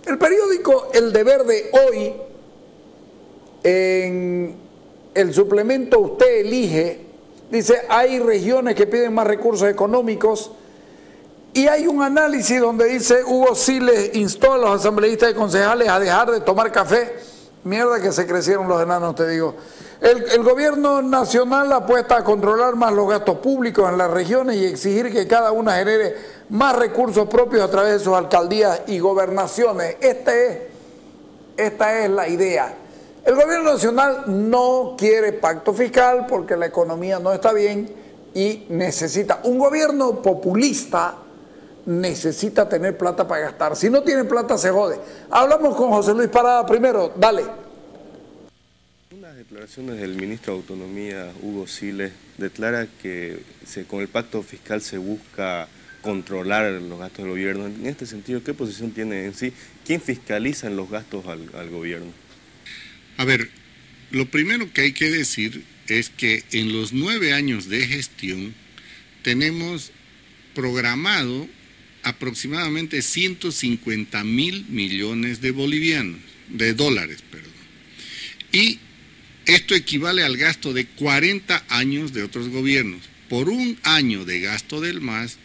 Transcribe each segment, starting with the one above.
El periódico El Deber de hoy, en el suplemento Usted Elige, dice, hay regiones que piden más recursos económicos, y hay un análisis donde dice, Hugo Siles instó a los asambleístas y concejales a dejar de tomar café. Mierda que se crecieron los enanos, te digo. El gobierno nacional apuesta a controlar más los gastos públicos en las regiones y exigir que cada una genere más recursos propios a través de sus alcaldías y gobernaciones. Esta es la idea. El gobierno nacional no quiere pacto fiscal porque la economía no está bien y necesita un gobierno populista. Necesita tener plata para gastar. Si no tiene plata, se jode. Hablamos con José Luis Parada primero. Dale. Unas declaraciones del ministro de Autonomía, Hugo Siles, declara que con el pacto fiscal se busca controlar los gastos del gobierno. En este sentido, ¿qué posición tiene en sí? ¿Quién fiscaliza en los gastos al gobierno? A ver, lo primero que hay que decir es que en los 9 años de gestión tenemos programado aproximadamente 150.000 millones de dólares. Y esto equivale al gasto de 40 años de otros gobiernos. Por un año de gasto del MAS,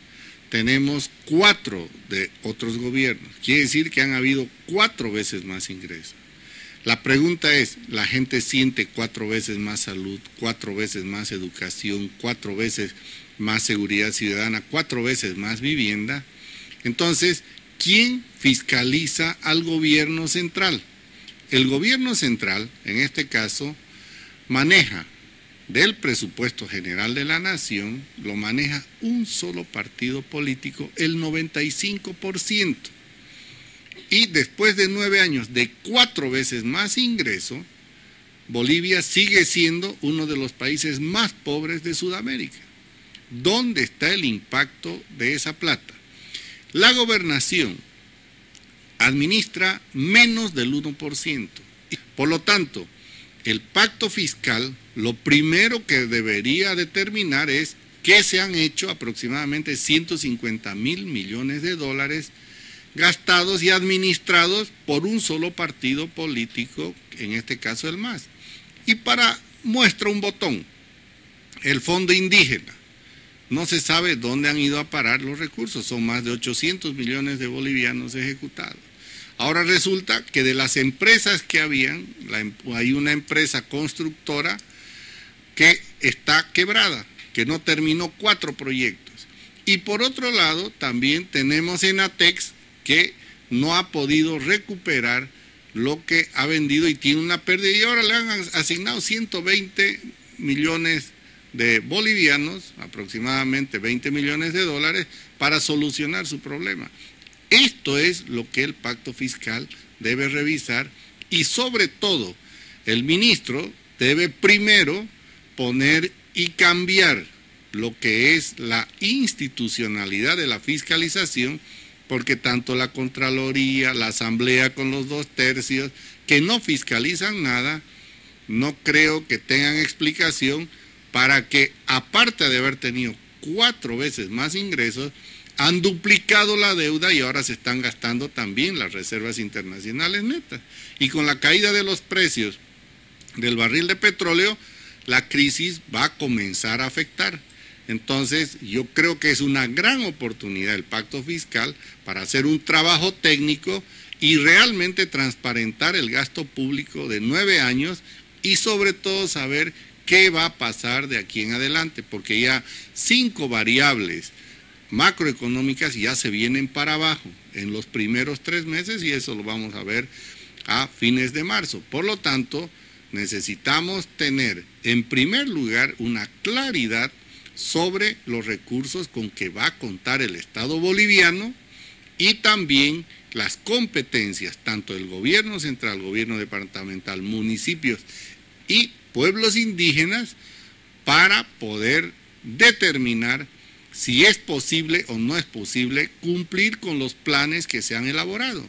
tenemos 4 de otros gobiernos. Quiere decir que han habido 4 veces más ingresos. La pregunta es, ¿la gente siente 4 veces más salud, 4 veces más educación, 4 veces más seguridad ciudadana, 4 veces más vivienda? Entonces, ¿quién fiscaliza al gobierno central? El gobierno central, en este caso, maneja del presupuesto general de la nación, lo maneja un solo partido político, el 95%. Y después de 9 años de 4 veces más ingreso, Bolivia sigue siendo uno de los países más pobres de Sudamérica. ¿Dónde está el impacto de esa plata? La gobernación administra menos del 1%. Por lo tanto, el pacto fiscal, lo primero que debería determinar es que se han hecho aproximadamente 150.000 millones de dólares gastados y administrados por un solo partido político, en este caso el MAS. Y para muestra un botón, el fondo indígena. No se sabe dónde han ido a parar los recursos, son más de 800 millones de bolivianos ejecutados. Ahora resulta que de las empresas que habían, hay una empresa constructora que está quebrada, que no terminó 4 proyectos. Y por otro lado, también tenemos Enatex, que no ha podido recuperar lo que ha vendido y tiene una pérdida. Y ahora le han asignado 120 millones de bolivianos, aproximadamente 20 millones de dólares, para solucionar su problema. Esto es lo que el pacto fiscal debe revisar y sobre todo el ministro debe primero poner y cambiar lo que es la institucionalidad de la fiscalización, porque tanto la Contraloría, la Asamblea con los 2/3, que no fiscalizan nada, no creo que tengan explicación para que, aparte de haber tenido 4 veces más ingresos, han duplicado la deuda y ahora se están gastando también las reservas internacionales netas. Y con la caída de los precios del barril de petróleo, la crisis va a comenzar a afectar. Entonces, yo creo que es una gran oportunidad el pacto fiscal para hacer un trabajo técnico y realmente transparentar el gasto público de 9 años y sobre todo saber qué va a pasar de aquí en adelante, porque ya 5 variables macroeconómicas ya se vienen para abajo en los primeros 3 meses y eso lo vamos a ver a fines de marzo. Por lo tanto, necesitamos tener en primer lugar una claridad sobre los recursos con que va a contar el Estado boliviano y también las competencias, tanto del gobierno central, gobierno departamental, municipios y pueblos indígenas, para poder determinar si es posible o no es posible cumplir con los planes que se han elaborado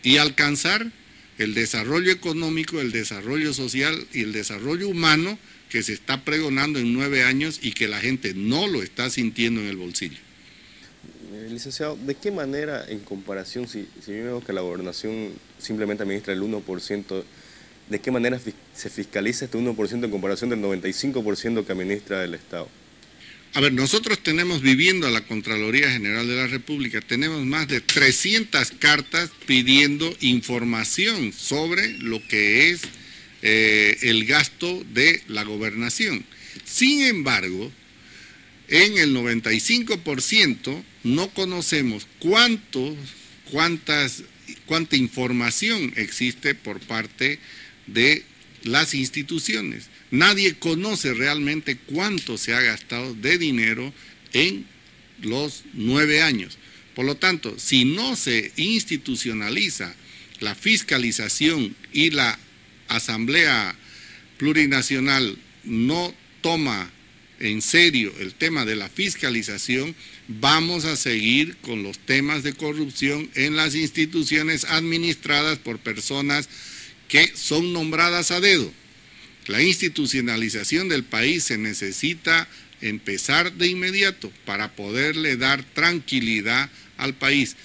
y alcanzar el desarrollo económico, el desarrollo social y el desarrollo humano que se está pregonando en 9 años y que la gente no lo está sintiendo en el bolsillo. Licenciado, ¿de qué manera en comparación, si vemos que la gobernación simplemente administra el 1%, ¿de qué manera se fiscaliza este 1% en comparación del 95% que administra el Estado? A ver, nosotros tenemos, viviendo a la Contraloría General de la República, tenemos más de 300 cartas pidiendo información sobre lo que es el gasto de la gobernación. Sin embargo, en el 95% no conocemos cuánta información existe por parte de las instituciones. Nadie conoce realmente cuánto se ha gastado de dinero en los 9 años. Por lo tanto, si no se institucionaliza la fiscalización y la Asamblea Plurinacional no toma en serio el tema de la fiscalización, vamos a seguir con los temas de corrupción en las instituciones administradas por personas que son nombradas a dedo. La institucionalización del país se necesita empezar de inmediato para poderle dar tranquilidad al país.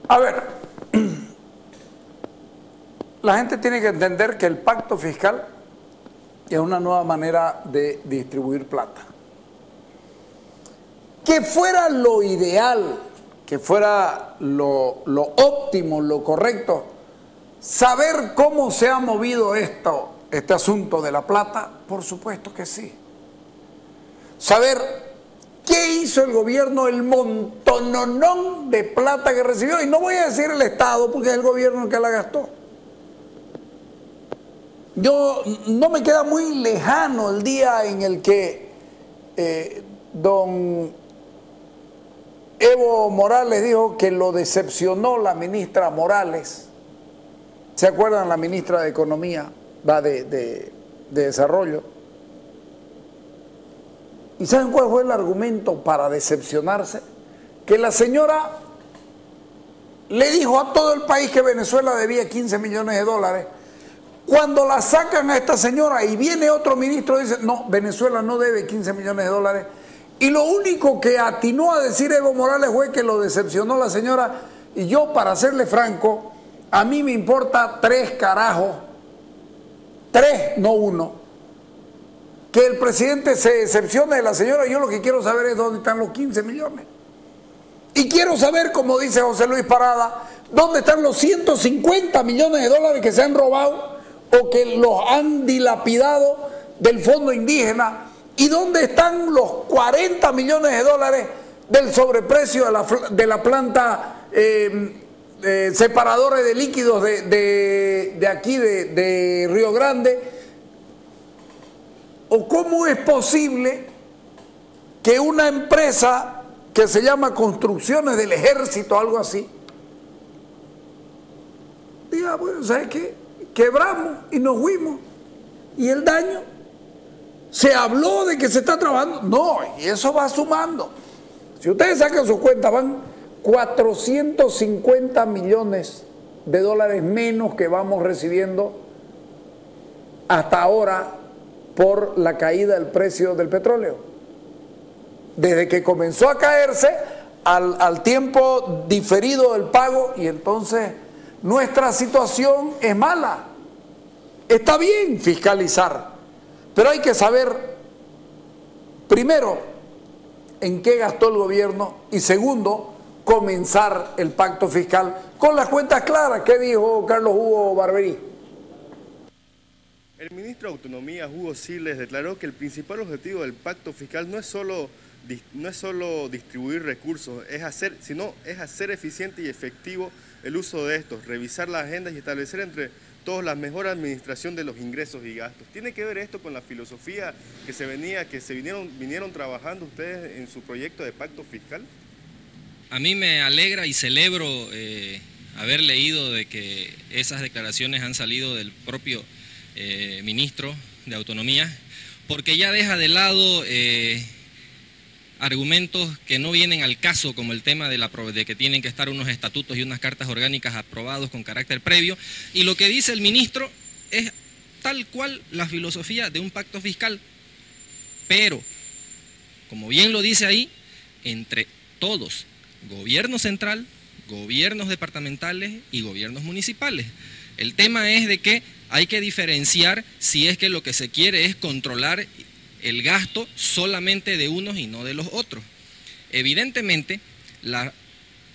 A ver, la gente tiene que entender que el pacto fiscal es una nueva manera de distribuir plata. Que fuera lo ideal, que fuera lo óptimo, lo correcto, saber cómo se ha movido este asunto de la plata, por supuesto que sí. Saber qué hizo el gobierno, el montononón de plata que recibió, y no voy a decir el Estado porque es el gobierno el que la gastó. No me queda muy lejano el día en el que don Evo Morales dijo que lo decepcionó la ministra Morales. ¿Se acuerdan? La ministra de Economía, de Desarrollo. ¿Y saben cuál fue el argumento para decepcionarse? Que la señora le dijo a todo el país que Venezuela debía 15 millones de dólares. Cuando la sacan a esta señora y viene otro ministro y dice, no, Venezuela no debe 15 millones de dólares. Y lo único que atinó a decir Evo Morales fue que lo decepcionó la señora. Y yo, para serle franco, a mí me importa 3 carajos, 3, no 1. Que el presidente se decepcione de la señora. Yo lo que quiero saber es dónde están los 15 millones. Y quiero saber, como dice José Luis Parada, dónde están los 150 millones de dólares que se han robado o que los han dilapidado del fondo indígena, y dónde están los 40 millones de dólares del sobreprecio de la planta separadora de líquidos de aquí, de Río Grande. ¿O cómo es posible que una empresa que se llama Construcciones del Ejército, algo así, diga, bueno, ¿sabes qué? Quebramos y nos fuimos. ¿Y el daño? Se habló de que se está trabajando. No, y eso va sumando. Si ustedes sacan sus cuentas, van 450 millones de dólares menos que vamos recibiendo hasta ahora por la caída del precio del petróleo. Desde que comenzó a caerse al tiempo diferido del pago, y entonces nuestra situación es mala. Está bien fiscalizar, pero hay que saber, primero, en qué gastó el gobierno, y segundo, comenzar el pacto fiscal con las cuentas claras. ¿Qué dijo Carlos Hugo Barberí? El ministro de Autonomía, Hugo Siles, declaró que el principal objetivo del pacto fiscal no es solo distribuir recursos, es hacer eficiente y efectivo el uso de estos, revisar las agendas y establecer entre todos la mejor administración de los ingresos y gastos. ¿Tiene que ver esto con la filosofía que vinieron trabajando ustedes en su proyecto de pacto fiscal? A mí me alegra y celebro haber leído de que esas declaraciones han salido del propio ministro de Autonomía, porque ya deja de lado argumentos que no vienen al caso, como el tema de que tienen que estar unos estatutos y unas cartas orgánicas aprobados con carácter previo, y lo que dice el ministro es tal cual la filosofía de un pacto fiscal, pero como bien lo dice ahí, entre todos, gobierno central, gobiernos departamentales y gobiernos municipales. El tema es de que hay que diferenciar si es que lo que se quiere es controlar el gasto solamente de unos y no de los otros. Evidentemente, la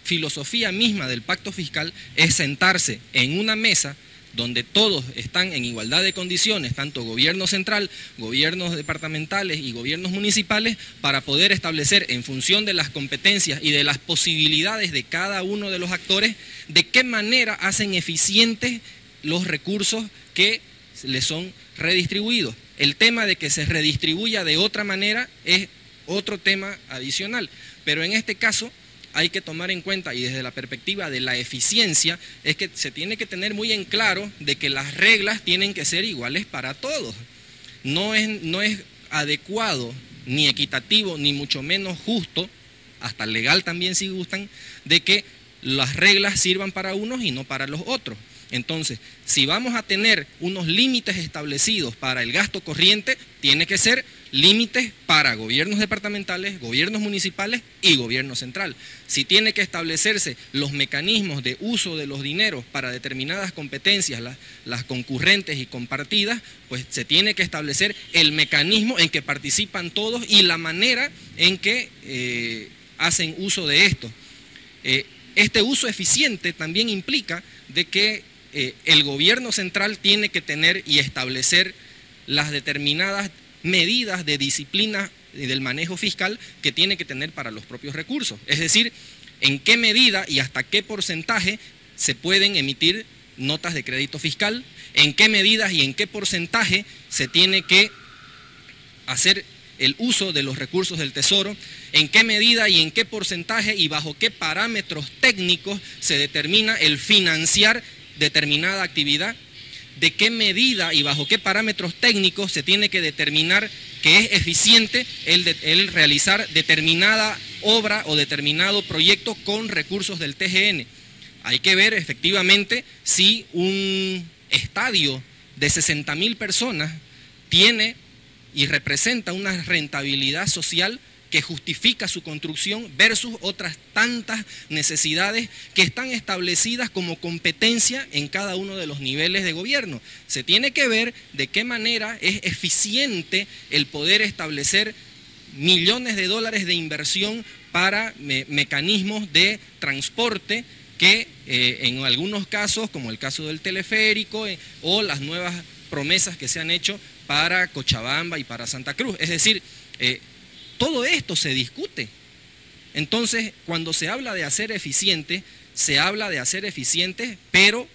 filosofía misma del pacto fiscal es sentarse en una mesa donde todos están en igualdad de condiciones, tanto gobierno central, gobiernos departamentales y gobiernos municipales, para poder establecer en función de las competencias y de las posibilidades de cada uno de los actores, de qué manera hacen eficientes los recursos que les son redistribuidos. El tema de que se redistribuya de otra manera es otro tema adicional, pero en este caso hay que tomar en cuenta, y desde la perspectiva de la eficiencia, es que se tiene que tener muy en claro de que las reglas tienen que ser iguales para todos. No es adecuado, ni equitativo, ni mucho menos justo, hasta legal también si gustan, de que las reglas sirvan para unos y no para los otros. Entonces, si vamos a tener unos límites establecidos para el gasto corriente, tiene que ser límites para gobiernos departamentales, gobiernos municipales y gobierno central. Si tiene que establecerse los mecanismos de uso de los dineros para determinadas competencias, las concurrentes y compartidas, pues se tiene que establecer el mecanismo en que participan todos y la manera en que hacen uso de esto. Este uso eficiente también implica de que el gobierno central tiene que tener y establecer las determinadas medidas de disciplina del manejo fiscal que tiene que tener para los propios recursos. Es decir, en qué medida y hasta qué porcentaje se pueden emitir notas de crédito fiscal, en qué medidas y en qué porcentaje se tiene que hacer el uso de los recursos del Tesoro, en qué medida y en qué porcentaje y bajo qué parámetros técnicos se determina el financiar determinada actividad, de qué medida y bajo qué parámetros técnicos se tiene que determinar que es eficiente el realizar determinada obra o determinado proyecto con recursos del TGN. Hay que ver efectivamente si un estadio de 60.000 personas tiene y representa una rentabilidad social que justifica su construcción versus otras tantas necesidades que están establecidas como competencia en cada uno de los niveles de gobierno. Se tiene que ver de qué manera es eficiente el poder establecer millones de dólares de inversión para mecanismos de transporte que en algunos casos, como el caso del teleférico o las nuevas promesas que se han hecho para Cochabamba y para Santa Cruz. Es decir, todo esto se discute. Entonces, cuando se habla de hacer eficiente, se habla de hacer eficientes, pero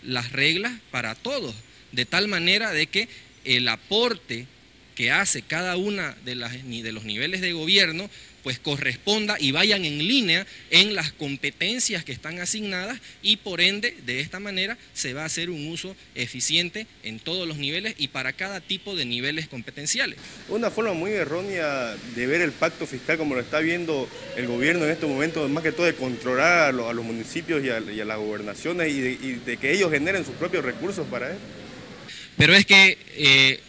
las reglas para todos, de tal manera de que el aporte que hace cada una de los niveles de gobierno pues corresponda y vayan en línea en las competencias que están asignadas y por ende de esta manera se va a hacer un uso eficiente en todos los niveles y para cada tipo de niveles competenciales. Una forma muy errónea de ver el pacto fiscal como lo está viendo el gobierno en estos momentos, más que todo de controlar a los municipios y a las gobernaciones y de que ellos generen sus propios recursos para eso. Pero es que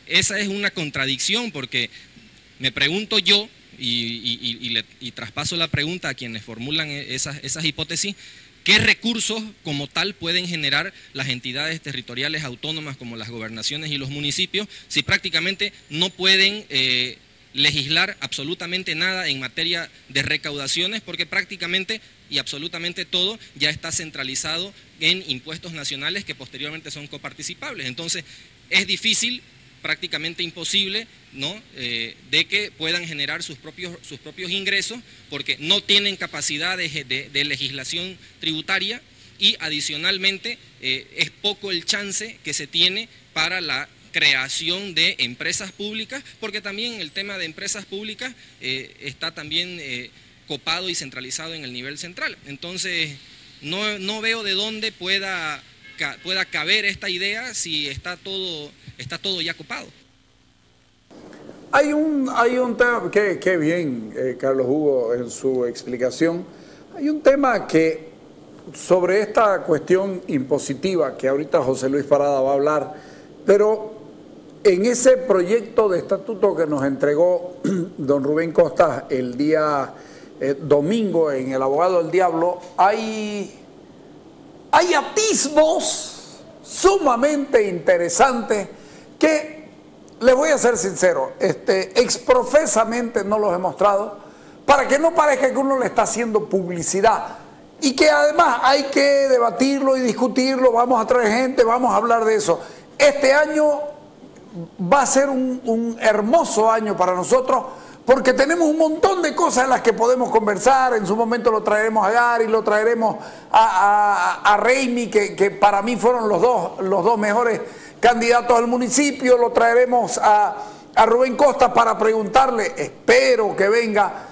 esa es una contradicción porque me pregunto yo, y traspaso la pregunta a quienes formulan esas hipótesis, ¿qué recursos como tal pueden generar las entidades territoriales autónomas como las gobernaciones y los municipios si prácticamente no pueden legislar absolutamente nada en materia de recaudaciones porque prácticamente y absolutamente todo ya está centralizado en impuestos nacionales que posteriormente son coparticipables? Entonces es difícil, prácticamente imposible, ¿no? De que puedan generar sus propios ingresos porque no tienen capacidad de legislación tributaria y adicionalmente es poco el chance que se tiene para la creación de empresas públicas, porque también el tema de empresas públicas está también copado y centralizado en el nivel central. Entonces no veo de dónde pueda caber esta idea si está todo ya copado. Hay un tema, que bien, Carlos Hugo, en su explicación. Hay un tema que, sobre esta cuestión impositiva, que ahorita José Luis Parada va a hablar, pero en ese proyecto de estatuto que nos entregó don Rubén Costa el día domingo en El Abogado del Diablo, hay atisbos sumamente interesantes que, les voy a ser sincero, exprofesamente no los he mostrado para que no parezca que uno le está haciendo publicidad y que además hay que debatirlo y discutirlo, vamos a traer gente, vamos a hablar de eso. Este año va a ser un hermoso año para nosotros porque tenemos un montón de cosas en las que podemos conversar. En su momento lo traeremos a Gary, lo traeremos a Reimi, que para mí fueron los dos mejores candidatos al municipio, lo traeremos a Rubén Costa para preguntarle, espero que venga,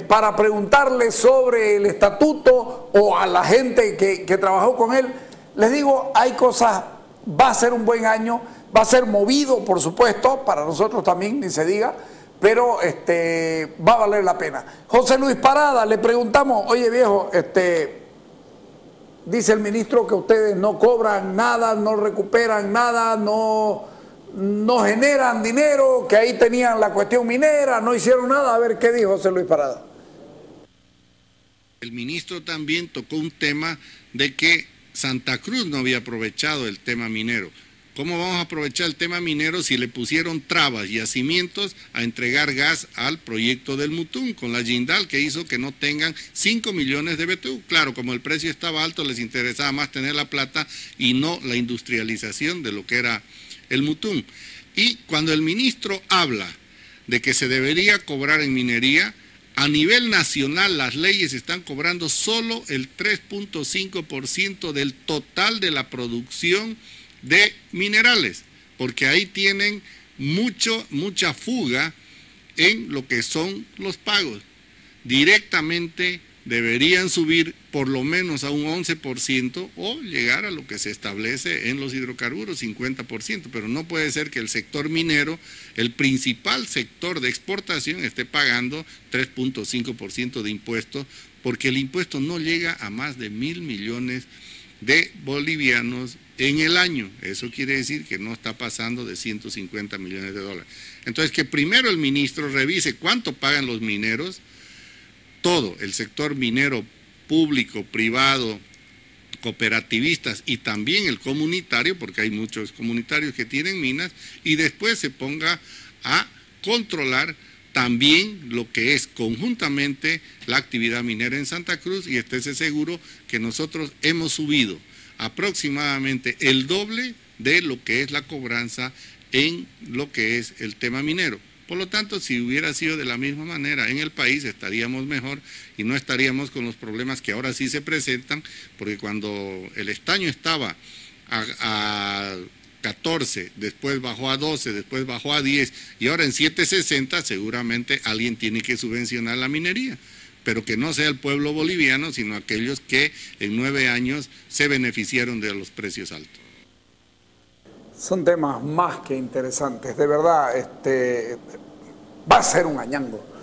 para preguntarle sobre el estatuto o a la gente que trabajó con él. Les digo, hay cosas, va a ser un buen año, va a ser movido, por supuesto, para nosotros también, ni se diga, pero va a valer la pena. José Luis Parada, le preguntamos, oye viejo, dice el ministro que ustedes no cobran nada, no recuperan nada, no generan dinero, que ahí tenían la cuestión minera, no hicieron nada. A ver, ¿qué dijo José Luis Parada? El ministro también tocó un tema de que Santa Cruz no había aprovechado el tema minero. ¿Cómo vamos a aprovechar el tema minero si le pusieron trabas y yacimientos a entregar gas al proyecto del Mutún con la Jindal, que hizo que no tengan 5 millones de BTU? Claro, como el precio estaba alto, les interesaba más tener la plata y no la industrialización de lo que era el Mutún. Y cuando el ministro habla de que se debería cobrar en minería, a nivel nacional las leyes están cobrando solo el 3.5% del total de la producción de minerales, porque ahí tienen mucha fuga en lo que son los pagos. Directamente deberían subir por lo menos a un 11% o llegar a lo que se establece en los hidrocarburos, 50%, pero no puede ser que el sector minero, el principal sector de exportación, esté pagando 3.5% de impuestos, porque el impuesto no llega a más de 1.000 millones de bolivianos en el año. Eso quiere decir que no está pasando de 150 millones de dólares. Entonces, que primero el ministro revise cuánto pagan los mineros, todo el sector minero público, privado, cooperativistas y también el comunitario, porque hay muchos comunitarios que tienen minas, y después se ponga a controlar también lo que es conjuntamente la actividad minera en Santa Cruz, y estése seguro que nosotros hemos subido aproximadamente el doble de lo que es la cobranza en lo que es el tema minero. Por lo tanto, si hubiera sido de la misma manera en el país, estaríamos mejor y no estaríamos con los problemas que ahora sí se presentan, porque cuando el estaño estaba a 14, después bajó a 12, después bajó a 10 y ahora en 7.60, seguramente alguien tiene que subvencionar la minería, pero que no sea el pueblo boliviano, sino aquellos que en 9 años se beneficiaron de los precios altos. Son temas más que interesantes, de verdad, va a ser un añango.